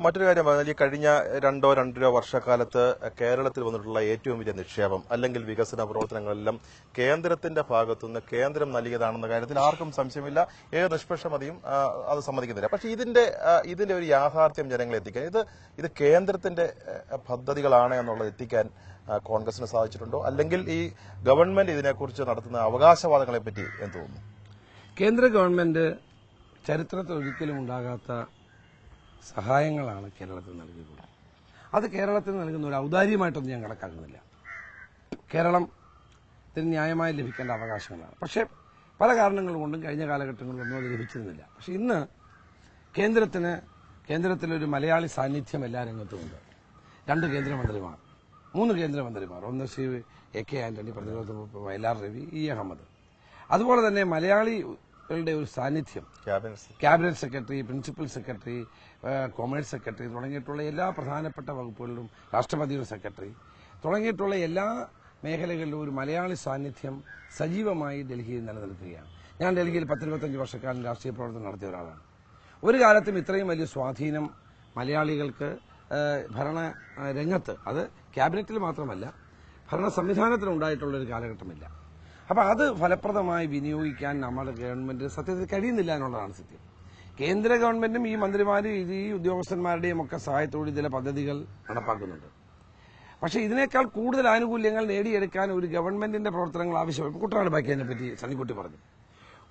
മറ്റൊരു കാര്യം പറഞ്ഞാൽ ഈ കഴിഞ്ഞ രണ്ടര വർഷക്കാലത്ത് കേരളത്തിൽ വന്നിട്ടുള്ള ഏറ്റവും വലിയ നിക്ഷേപം അല്ലെങ്കിൽ വികസന പ്രവർത്തനങ്ങളെല്ലാം കേന്ദ്രത്തിന്റെ ഭാഗത്തുനിന്ന് കേന്ദ്രം നൽകിയതാണെന്ന കാര്യത്തിൽ ആർക്കും സംശയമില്ല. ഏത് നിഷ്പക്ഷമതിയും അത് സമ്മതിക്കുന്നില്ല. പക്ഷെ ഇതിന്റെ ഒരു യാഥാർത്ഥ്യം ജനങ്ങളെ എത്തിക്കാൻ ഇത് കേന്ദ്രത്തിന്റെ പദ്ധതികളാണ് എന്നുള്ളത് എത്തിക്കാൻ കോൺഗ്രസിന് സാധിച്ചിട്ടുണ്ടോ? അല്ലെങ്കിൽ ഈ ഗവൺമെന്റ് ഇതിനെക്കുറിച്ച് നടത്തുന്ന അവകാശവാദങ്ങളെ പറ്റി എന്ത് തോന്നുന്നു? കേന്ദ്ര ഗവൺമെന്റ് ചരിത്രത്തിൽ ഒരിക്കലും ഉണ്ടാകാത്ത സഹായങ്ങളാണ് കേരളത്തിൽ നൽകിയിട്ടുള്ളത്. അത് കേരളത്തിൽ നൽകുന്ന ഒരു ഔദാര്യമായിട്ടൊന്നും ഞാൻ കണക്കാക്കുന്നില്ല. കേരളത്തിന് ന്യായമായി ലഭിക്കേണ്ട അവകാശങ്ങളാണ്. പക്ഷേ പല കാരണങ്ങൾ കൊണ്ടും കഴിഞ്ഞ കാലഘട്ടങ്ങളിലൊന്നും അത് ലഭിച്ചിരുന്നില്ല. പക്ഷെ ഇന്ന് കേന്ദ്രത്തിലൊരു മലയാളി സാന്നിധ്യം എല്ലാ രംഗത്തുമുണ്ട്. 2 കേന്ദ്രമന്ത്രിമാർ, 3 കേന്ദ്രമന്ത്രിമാർ, ഒന്ന് ശ്രീ AK ആന്റണി, പ്രതിരോധ വകുപ്പ് വയലാർ രവി, അഹമ്മദ്. അതുപോലെ തന്നെ മലയാളികളുടെ ഒരു സാന്നിധ്യം cabinet secretary, principal secretary, commerce secretary തുടങ്ങിയിട്ടുള്ള എല്ലാ പ്രധാനപ്പെട്ട വകുപ്പുകളിലും രാഷ്ട്രപതിയുടെ സെക്രട്ടറി തുടങ്ങിയിട്ടുള്ള എല്ലാ മേഖലകളിലും ഒരു മലയാളി സാന്നിധ്യം സജീവമായി ഡൽഹിയിൽ നിലനിൽക്കുകയാണ്. ഞാൻ ഡൽഹിയിൽ 10-25 വർഷക്കാലം രാഷ്ട്രീയ പ്രവർത്തനം നടത്തിയ ഒരാളാണ്. ഒരു കാലത്തും ഇത്രയും വലിയ സ്വാധീനം മലയാളികൾക്ക് ഭരണ രംഗത്ത്, അത് ക്യാബിനറ്റിൽ മാത്രമല്ല ഭരണ സംവിധാനത്തിലുണ്ടായിട്ടുള്ള ഒരു കാലഘട്ടമില്ല. അപ്പം അത് ഫലപ്രദമായി വിനിയോഗിക്കാൻ നമ്മുടെ ഗവൺമെന്റ് സത്യത്തിൽ കഴിയുന്നില്ല എന്നുള്ളതാണ് സത്യം. കേന്ദ്ര ഗവൺമെന്റും ഈ മന്ത്രിമാരും ഈ ഉദ്യോഗസ്ഥന്മാരുടെയും ഒക്കെ സഹായത്തോടെ ചില പദ്ധതികൾ നടപ്പാക്കുന്നുണ്ട്. പക്ഷേ ഇതിനേക്കാൾ കൂടുതൽ ആനുകൂല്യങ്ങൾ നേടിയെടുക്കാൻ ഒരു ഗവൺമെന്റിന്റെ പ്രവർത്തനങ്ങൾ ആവശ്യമാണ്. കുട്ടനാട് പാക്കേജിനെ പറ്റി സണ്ണിക്കുട്ടി പറഞ്ഞു.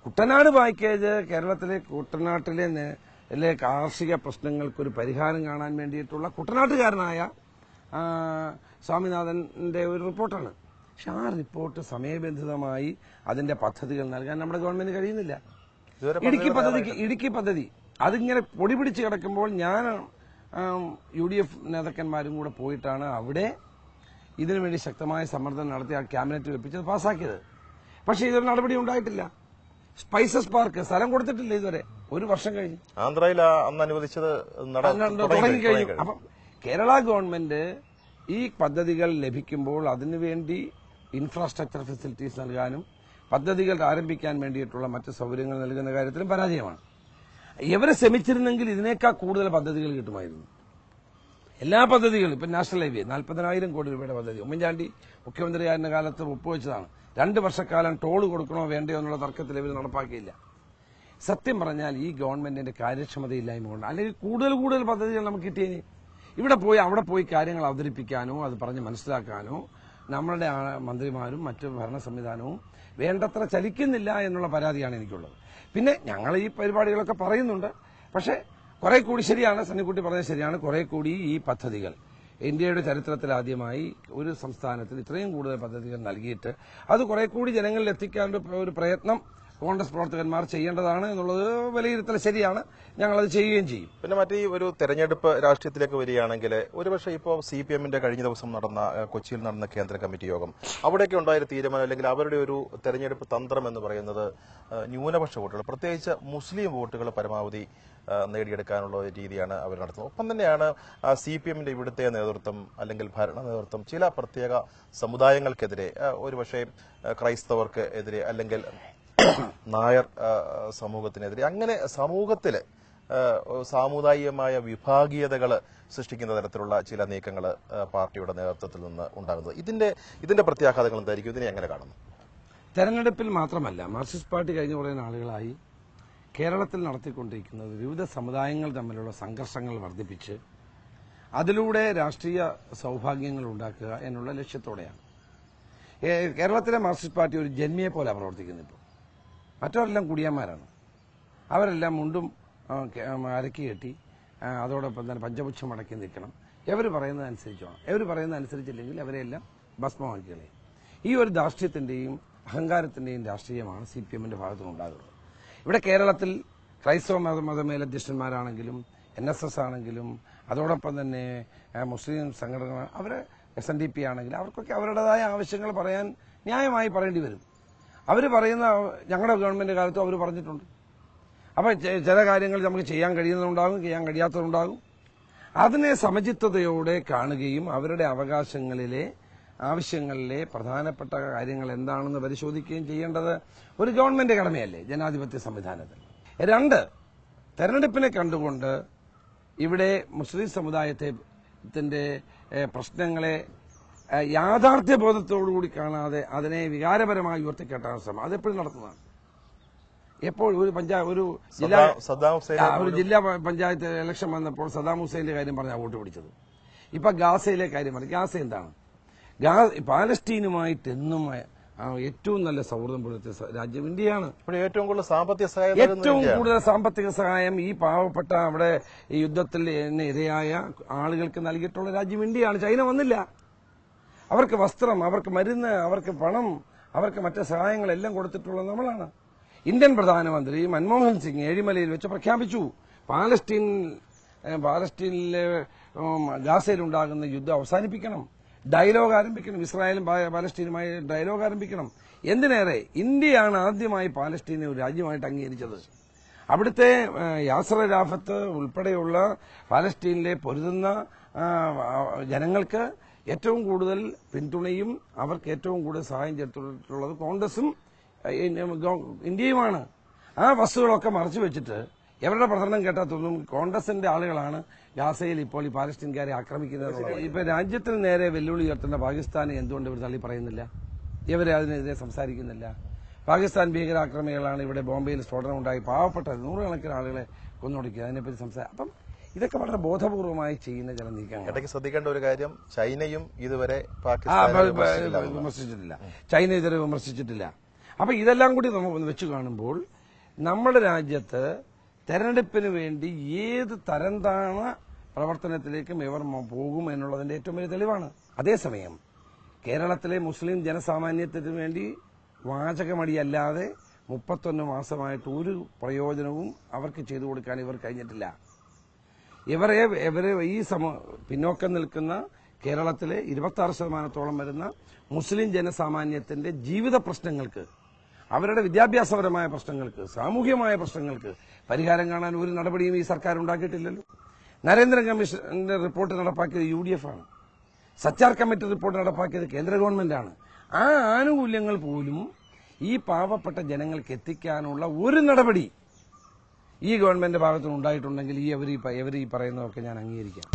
കുട്ടനാട് പാക്കേജ് കേരളത്തിലെ കുട്ടനാട്ടിലെ കാർഷിക പ്രശ്നങ്ങൾക്കൊരു പരിഹാരം കാണാൻ വേണ്ടിയിട്ടുള്ള കുട്ടനാട്ടുകാരനായ സ്വാമിനാഥന്റെ ഒരു റിപ്പോർട്ടാണ്. പക്ഷെ ആ റിപ്പോർട്ട് സമയബന്ധിതമായി അതിന്റെ പദ്ധതികൾ നൽകാൻ നമ്മുടെ ഗവൺമെന്റ് കഴിയുന്നില്ല. ഇടുക്കി പദ്ധതി അതിങ്ങനെ പൊടി പിടിച്ച് കിടക്കുമ്പോൾ ഞാൻ UDF നേതാക്കന്മാരും കൂടെ പോയിട്ടാണ് അവിടെ ഇതിനുവേണ്ടി ശക്തമായ സമ്മർദ്ദം നടത്തി ആ ക്യാബിനറ്റ് വെപ്പിച്ചത് പാസ്സാക്കിയത്. പക്ഷെ ഇതൊരു നടപടി ഉണ്ടായിട്ടില്ല. സ്പൈസസ് പാർക്ക് സ്ഥലം കൊടുത്തിട്ടില്ല ഇതുവരെ. 1 വർഷം കഴിഞ്ഞു. ആന്ധ്രയിൽ അന്ന് അനുവദിച്ചത് തുടങ്ങിക്കഴിഞ്ഞു. അപ്പം കേരള ഗവൺമെന്റ് ഈ പദ്ധതികൾ ലഭിക്കുമ്പോൾ അതിനുവേണ്ടി ഇൻഫ്രാസ്ട്രക്ചർ ഫെസിലിറ്റീസ് നൽകാനും പദ്ധതികൾ ആരംഭിക്കാൻ വേണ്ടിയിട്ടുള്ള മറ്റ് സൗകര്യങ്ങൾ നൽകുന്ന കാര്യത്തിലും പരാജയമാണ്. ഇവരെ ശ്രമിച്ചിരുന്നെങ്കിൽ ഇതിനേക്കാൾ കൂടുതൽ പദ്ധതികൾ കിട്ടുമായിരുന്നു. എല്ലാ പദ്ധതികളും ഇപ്പം നാഷണൽ ഹൈവേ 40,000 കോടി രൂപയുടെ പദ്ധതി ഉമ്മൻചാണ്ടി മുഖ്യമന്ത്രിയായിരുന്ന കാലത്ത് ഒപ്പുവെച്ചതാണ്. 2 വർഷക്കാലം ടോൾ കൊടുക്കണോ വേണ്ടയോ എന്നുള്ള തർക്കത്തിൽ ഇവർ നടപ്പാക്കിയില്ല. സത്യം പറഞ്ഞാൽ ഈ ഗവൺമെന്റിന്റെ കാര്യക്ഷമതയില്ലായ്മ കൊണ്ട്, അല്ലെങ്കിൽ കൂടുതൽ പദ്ധതികൾ നമുക്ക് കിട്ടിയേനെ. അവിടെ പോയി കാര്യങ്ങൾ അവതരിപ്പിക്കാനോ അത് പറഞ്ഞ് മനസ്സിലാക്കാനോ നമ്മളുടെ മന്ത്രിമാരും മറ്റു ഭരണ സംവിധാനവും വേണ്ടത്ര ചലിക്കുന്നില്ല എന്നുള്ള പരാതിയാണ് എനിക്കുള്ളത്. പിന്നെ ഞങ്ങൾ ഈ പരിപാടികളൊക്കെ പറയുന്നുണ്ട്. പക്ഷെ കുറെ കൂടി ശരിയാണ്, സണ്ണിക്കുട്ടി പറഞ്ഞത് ശരിയാണ്, കുറെ കൂടി ഈ പദ്ധതികൾ ഇന്ത്യയുടെ ചരിത്രത്തിൽ ആദ്യമായി ഒരു സംസ്ഥാനത്തിൽ ഇത്രയും കൂടുതൽ പദ്ധതികൾ നൽകിയിട്ട് അത് കുറെ കൂടി ജനങ്ങളിൽ എത്തിക്കാനുള്ള ഒരു പ്രയത്നം കോൺഗ്രസ് പ്രവർത്തകന്മാർ ചെയ്യേണ്ടതാണ് എന്നുള്ളത് വിലയിരുത്തൽ ശരിയാണ്. ഞങ്ങളത് ചെയ്യുകയും ചെയ്യും. പിന്നെ മറ്റേ ഒരു തെരഞ്ഞെടുപ്പ് രാഷ്ട്രീയത്തിലേക്ക് വരികയാണെങ്കിൽ ഒരുപക്ഷെ ഇപ്പോൾ CPMന്റെ കഴിഞ്ഞ ദിവസം കൊച്ചിയിൽ നടന്ന കേന്ദ്ര കമ്മിറ്റി യോഗം, അവിടെയൊക്കെ ഉണ്ടായ തീരുമാനം അല്ലെങ്കിൽ അവരുടെ ഒരു തെരഞ്ഞെടുപ്പ് തന്ത്രം എന്ന് പറയുന്നത് ന്യൂനപക്ഷ വോട്ടുകൾ, പ്രത്യേകിച്ച് മുസ്ലിം വോട്ടുകൾ പരമാവധി നേടിയെടുക്കാനുള്ള രീതിയാണ് അവർ നടത്തുന്നത്. ഒപ്പം തന്നെയാണ് CPMന്റെ ഇവിടുത്തെ നേതൃത്വം അല്ലെങ്കിൽ ഭരണ നേതൃത്വം ചില പ്രത്യേക സമുദായങ്ങൾക്കെതിരെ, ഒരുപക്ഷെ ക്രൈസ്തവർക്ക് എതിരെ അല്ലെങ്കിൽ നായർ സമൂഹത്തിനെതിരെ, അങ്ങനെ സമൂഹത്തില് സാമുദായികമായ വിഭാഗീയതകൾ സൃഷ്ടിക്കുന്ന തരത്തിലുള്ള ചില നീക്കങ്ങൾ പാർട്ടിയുടെ നേതൃത്വത്തിൽ നിന്ന് ഉണ്ടാകുന്നത്. ഇതിന്റെ പ്രത്യാഘാതങ്ങൾ എന്തായിരിക്കും? ഇതിനെ എങ്ങനെ കാണുന്നു? തെരഞ്ഞെടുപ്പിൽ മാത്രമല്ല, മാർക്സിസ്റ്റ് പാർട്ടി കഴിഞ്ഞ കുറേ നാളുകളായി കേരളത്തിൽ നടത്തിക്കൊണ്ടിരിക്കുന്നത് വിവിധ സമുദായങ്ങൾ തമ്മിലുള്ള സംഘർഷങ്ങൾ വർദ്ധിപ്പിച്ച് അതിലൂടെ രാഷ്ട്രീയ സൗഭാഗ്യങ്ങൾ ഉണ്ടാക്കുക എന്നുള്ള ലക്ഷ്യത്തോടെയാണ്. കേരളത്തിലെ മാർക്സിസ്റ്റ് പാർട്ടി ഒരു ജന്മിയെ പോലെ പ്രവർത്തിക്കുന്നു. ഇപ്പോൾ മറ്റവരെല്ലാം കുടിയന്മാരാണ്. അവരെല്ലാം മുണ്ടും അരക്കി കെട്ടി അതോടൊപ്പം തന്നെ പഞ്ചപുച്ഛം മടക്കി നിൽക്കണം. എവർ പറയുന്നതനുസരിച്ച് വേണം. എവർ പറയുന്നതനുസരിച്ചില്ലെങ്കിൽ അവരെല്ലാം ഭസ്മമാക്കി കളയും. ഈ ഒരു ധാർഷ്ട്യത്തിന്റെയും അഹങ്കാരത്തിന്റെയും രാഷ്ട്രീയമാണ് CPMന്റെ ഭാഗത്തുനിന്നുണ്ടാകുന്നത്. ഇവിടെ കേരളത്തിൽ ക്രൈസ്തവ മതമേലധ്യക്ഷന്മാരാണെങ്കിലും NSS ആണെങ്കിലും അതോടൊപ്പം തന്നെ മുസ്ലിം സംഘടന, അവരെ SNDP ആണെങ്കിലും അവർക്കൊക്കെ അവരുടേതായ ആവശ്യങ്ങൾ പറയാൻ ന്യായമായി പറയേണ്ടി വരും. അവർ പറയുന്ന ഞങ്ങളുടെ ഗവൺമെന്റ് കാലത്തും അവർ പറഞ്ഞിട്ടുണ്ട്. അപ്പം ചില കാര്യങ്ങൾ നമുക്ക് ചെയ്യാൻ കഴിയുന്നതുണ്ടാകും, ചെയ്യാൻ കഴിയാത്തതുണ്ടാകും. അതിനെ സമചിത്തതയോടെ കാണുകയും അവരുടെ ആവശ്യങ്ങളിലെ പ്രധാനപ്പെട്ട കാര്യങ്ങൾ എന്താണെന്ന് പരിശോധിക്കുകയും ചെയ്യേണ്ടത് ഒരു ഗവൺമെന്റ് കടമയല്ലേ ജനാധിപത്യ സംവിധാനത്തിൽ. 2, തെരഞ്ഞെടുപ്പിനെ കണ്ടുകൊണ്ട് ഇവിടെ മുസ്ലിം സമുദായത്തിന്റെ പ്രശ്നങ്ങളെ യാഥാർത്ഥ്യബോധത്തോടുകൂടി കാണാതെ അതിനെ വികാരപരമായി ഉയർത്തിക്കാട്ടാൻ ശ്രമം അതെപ്പോഴും നടത്തുന്നതാണ്. എപ്പോൾ ഒരു ജില്ലാ പഞ്ചായത്ത് ഇലക്ഷൻ വന്നപ്പോൾ സദ്ദാം ഹുസൈന്റെ കാര്യം പറഞ്ഞാൽ വോട്ട് പിടിച്ചത്. ഇപ്പൊ ഗാസയിലെ കാര്യം പറഞ്ഞു. ഗാസ എന്താണ്? പാലസ്തീനുമായിട്ട് എന്നും ഏറ്റവും നല്ല സൗഹൃദം പുലർത്തിയ രാജ്യം ഇന്ത്യയാണ്. ഏറ്റവും കൂടുതൽ സാമ്പത്തിക സഹായം ഏറ്റവും കൂടുതൽ സാമ്പത്തിക സഹായം ഈ പാവപ്പെട്ട അവിടെ ഈ യുദ്ധത്തിൽ ഇരയായ ആളുകൾക്ക് നൽകിയിട്ടുള്ള രാജ്യം ഇന്ത്യയാണ്. ചൈന വന്നില്ല. അവർക്ക് വസ്ത്രം, അവർക്ക് മരുന്ന്, അവർക്ക് പണം, അവർക്ക് മറ്റ് സഹായങ്ങളെല്ലാം കൊടുത്തിട്ടുള്ളത് നമ്മളാണ്. ഇന്ത്യൻ പ്രധാനമന്ത്രി മൻമോഹൻ സിംഗ് ഏഴിമലയിൽ വെച്ച് പ്രഖ്യാപിച്ചു പാലസ്തീനിലെ ഗാസയിലുണ്ടാകുന്ന യുദ്ധം അവസാനിപ്പിക്കണം, ഡയലോഗ് ആരംഭിക്കണം, ഇസ്രായേലും പാലസ്തീനുമായി ഡയലോഗ് ആരംഭിക്കണം. എന്തിനേറെ ഇന്ത്യയാണ് ആദ്യമായി പാലസ്തീനെ ഒരു രാജ്യമായിട്ട് അംഗീകരിച്ചത്. അവിടുത്തെ യാസർ അറാഫത്ത് ഉൾപ്പെടെയുള്ള പാലസ്തീനിലെ പൊരുതുന്ന ജനങ്ങൾക്ക് ഏറ്റവും കൂടുതൽ പിന്തുണയും അവർക്ക് ഏറ്റവും കൂടുതൽ സഹായം ചെയ്തിട്ടുള്ളത് കോൺഗ്രസും ഇന്ത്യയുമാണ്. ആ വസ്തുക്കളൊക്കെ മറച്ചു വെച്ചിട്ട് എവരുടെ പ്രചരണം കേട്ടാൽ തോന്നും കോൺഗ്രസിന്റെ ആളുകളാണ് ഗാസയിൽ ഇപ്പോൾ ഈ പാലസ്തീൻകാരെ ആക്രമിക്കുന്നത്. ഇപ്പൊ രാജ്യത്തിന് നേരെ വെല്ലുവിളി ഉയർത്തുന്ന പാകിസ്ഥാനെ എന്തുകൊണ്ട് ഇവർ തള്ളി പറയുന്നില്ല? ഇവരെ അതിനെതിരെ സംസാരിക്കുന്നില്ല. പാകിസ്ഥാൻ ഭീകരാക്രമികളാണ് ഇവിടെ ബോംബെയിൽ സ്ഫോടനം ഉണ്ടായി പാവപ്പെട്ട നൂറുകണക്കിന് ആളുകളെ കൊന്നൊടുക്കുക. അതിനെപ്പറ്റി സംസാരിക്കും. അപ്പം ഇതൊക്കെ വളരെ ബോധപൂർവമായി ചെയ്യുന്ന ചില നീക്കങ്ങൾ. ഇടയ്ക്ക് ശ്രദ്ധിക്കേണ്ട ഒരു കാര്യം, ചൈനയും ഇതുവരെ വിമർശിച്ചിട്ടില്ല. ചൈന ഇതുവരെ വിമർശിച്ചിട്ടില്ല. അപ്പൊ ഇതെല്ലാം കൂടി നമുക്ക് വെച്ച് കാണുമ്പോൾ നമ്മുടെ രാജ്യത്ത് തെരഞ്ഞെടുപ്പിന് വേണ്ടി ഏത് തരംതാണ പ്രവർത്തനത്തിലേക്കും ഇവർ പോകും എന്നുള്ളതിന്റെ ഏറ്റവും വലിയ തെളിവാണ്. അതേസമയം കേരളത്തിലെ മുസ്ലിം ജനസാമാന്യത്തിന് വേണ്ടി വാചകമടിയല്ലാതെ 31 മാസമായിട്ട് ഒരു പ്രയോജനവും അവർക്ക് ചെയ്തു കൊടുക്കാൻ ഇവർ കഴിഞ്ഞിട്ടില്ല. ഇവരെ ഈ പിന്നോക്കം നിൽക്കുന്ന കേരളത്തിലെ 26% വരുന്ന മുസ്ലിം ജനസാമാന്യത്തിന്റെ ജീവിത പ്രശ്നങ്ങൾക്ക്, അവരുടെ വിദ്യാഭ്യാസപരമായ പ്രശ്നങ്ങൾക്ക്, സാമൂഹ്യമായ പ്രശ്നങ്ങൾക്ക് പരിഹാരം കാണാൻ ഒരു നടപടിയും ഈ സർക്കാർ ഉണ്ടാക്കിയിട്ടില്ലല്ലോ. നരേന്ദ്രൻ കമ്മീഷന്റെ റിപ്പോർട്ട് നടപ്പാക്കിയത് UDF ആണ്. സച്ചാർ കമ്മിറ്റി റിപ്പോർട്ട് നടപ്പാക്കിയത് കേന്ദ്ര ഗവൺമെന്റാണ്. ആ ആനുകൂല്യങ്ങൾ പോലും ഈ പാവപ്പെട്ട ജനങ്ങൾക്ക് എത്തിക്കാനുള്ള ഒരു നടപടി ഈ ഗവൺമെന്റ് ഭാഗത്തുനിന്ന് ഉണ്ടായിട്ടുണ്ടെങ്കിൽ ഇവർ ഈ പറയുന്നതൊക്കെ ഞാൻ അംഗീകരിക്കാം.